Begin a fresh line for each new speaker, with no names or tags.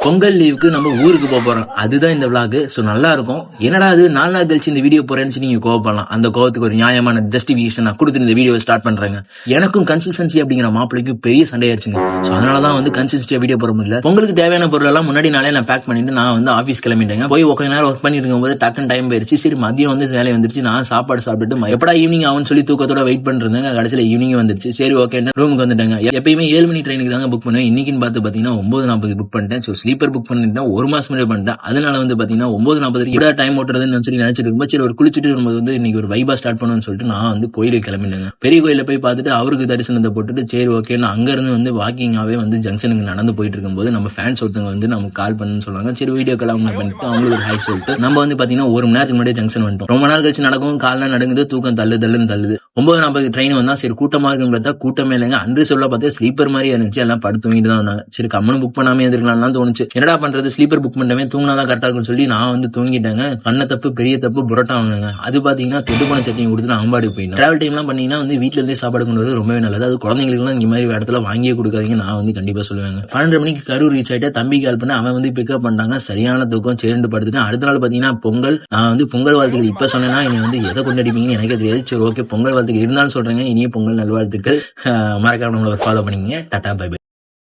பொங்கல் லீவுக்கு நம்ம ஊருக்கு போறோம். அதுதான் இந்த விளாக். சோ நல்லா இருக்கும். என்னடா அது 4 நாள் கழிச்சு இந்த வீடியோ போறேன்னு நீங்க கோவப்படலாம். அந்த கோவத்துக்கு ஒரு நியாயமான ஜஸ்டிபிகேஷன் நான் கொடுத்து இந்த வீடியோ ஸ்டார்ட் பண்றேங்க. எனக்கும் கன்சிஸ்டன்சி அப்படிங்கிற மாப்பிளைக்கு பெரிய சண்டை ஆயிடுச்சுங்க. சோ அதனாலதான் வந்து கன்சிஸ்டன்சியா வீடியோ போட முடியல. பொங்கலுக்கு தேவையான பொருள் எல்லாம் முன்னாடி நாளே நான் பேக் பண்ணிட்டு நான் வந்து ஆபீஸ் கிளம்பிட்டேங்க. போய் கொஞ்ச நேரம் ஒர்க் பண்ணிட்டு இருக்கும்போது டக்குன்னு டைம் போயிருச்சு. சரி மதியம் வந்து வேலை வந்துருச்சு. நான் சாப்பாடு சாப்பிட்டுட்டு எப்படா ஈவினிங் ஆகும்னு சொல்லி தூக்கத்தோட வெயிட் பண்ணிருந்தேங்க. கடைசியில ஈவினிங் வந்துருச்சு. சரி ஓகே ரூமுக்கு வந்துட்டேங்க. எப்பயுமே 7 மணி ட்ரெயினுக்கு தாங்க புக் பண்ணுவேன். இன்னைக்குன்னு பார்த்து பாத்தீங்கன்னா 9:40 புக் பண்ணிட்டேன். சோ ஸ்லீப்பர் புக் பண்ணிட்டேன். ஒரு மாசம் முன்னாடி பண்ணிட்டேன். அதனால வந்து பாத்தீங்கன்னா 9:40 டைம் ஓட்டுறதுன்னு சொல்லி நினைச்சிட்டு இருக்கும்போது சரி ஒரு குளிச்சுட்டு இருக்கும்போது வந்து இன்னைக்கு ஒரு வைபா ஸ்டார்ட் பண்ணுன்னு சொல்லிட்டு நான் வந்து கோயிலுக்கு கிளம்பிட்டேங்க. பெரிய கோயில போய் பார்த்துட்டு அவருக்கு தரிசனத்தை போட்டுட்டு சரி ஓகே அங்க இருந்து வந்து வாக்கிங்காவே வந்து ஜங்ஷனுக்கு நடந்து போயிட்டு இருக்கும்போது நம்ம ஃபேன்ஸ் ஒருத்தவங்க வந்து நமக்கு கால் பண்ணுன்னு சொல்லுவாங்க. சரி வீடியோ கால் அவங்க பண்ணிட்டு அவங்களுக்கு ஒரு ஹாய் சொல்லிட்டு நம்ம வந்து பாத்தீங்கன்னா 1 மணி நேரத்துக்கு முன்னாடி ஜங்ஷன் வந்துட்டோம். ரொம்ப நாள் கழிச்சு நடக்கும். கால்லாம் நடுங்குது, தூக்கம் தள்ளுன்னு தள்ளுது. 9:40 ட்ரெயின் வந்தா சரி கூட்டமா இருக்குன்னு பார்த்தா கூட்டமே இல்லைங்க. அன்று சொல்ல பார்த்தா ஸ்லீப்பர் மாதிரி இருந்துச்சு. எல்லாம் படுத்து தூங்கிட்டு தான் வந்தாங்க. சரி கம்மனு புக் பண்ணாமே இருந்திருக்கலாம் தோணுச்சு. என்னடா பண்றது ஸ்லீப்பர் புக் பண்ணவே தூங்கினாதான் கரெக்டா இருக்கும்னு சொல்லி நான் வந்து தூங்கிட்டேங்க. பண்ண தப்பு பெரிய தப்பு புரோட்டா வாங்குங்க. அது பாத்தீங்கன்னா திடுபண சட்னி கொடுத்து நான் அம்பாடி போயிட்டேன். டிராவல் டைம் எல்லாம் பண்ணீங்கன்னா வந்து வீட்டுல இருந்தே சாப்பாடு கொண்டு வரது ரொம்பவே நல்லது. அது குழந்தைங்களுக்கு எல்லாம் இந்த மாதிரி இடத்துல வாங்கியே கொடுக்காதீங்க. நான் வந்து கண்டிப்பா சொல்லுவேங்க. 12 மணிக்கு கரூர் ரீச் ஆயிட்டு தம்பி கால் பண்ண அவன் வந்து பிக்கப் பண்ணாங்க. சரியான தூக்கம் சேர்ந்து படுத்துட்டு அடுத்த நாள் பாத்தீங்கன்னா பொங்கல். நான் வந்து பொங்கல் வாழ்த்துக்கள் இப்ப சொன்னேன்னா இனி வந்து எதை கொண்டாடிப்பீங்கன்னு எனக்கே தெரியாது. சரி ஓகே பொங்கல் வாழ்த்துக்கள் இருந்தாலும் சொல்றேங்க. இனியும் பொங்கல் நல்வாழ்த்துக்கள். மறக்காம நம்மள ஃபாலோ பண்ணிக்கங்க. Tata bye by.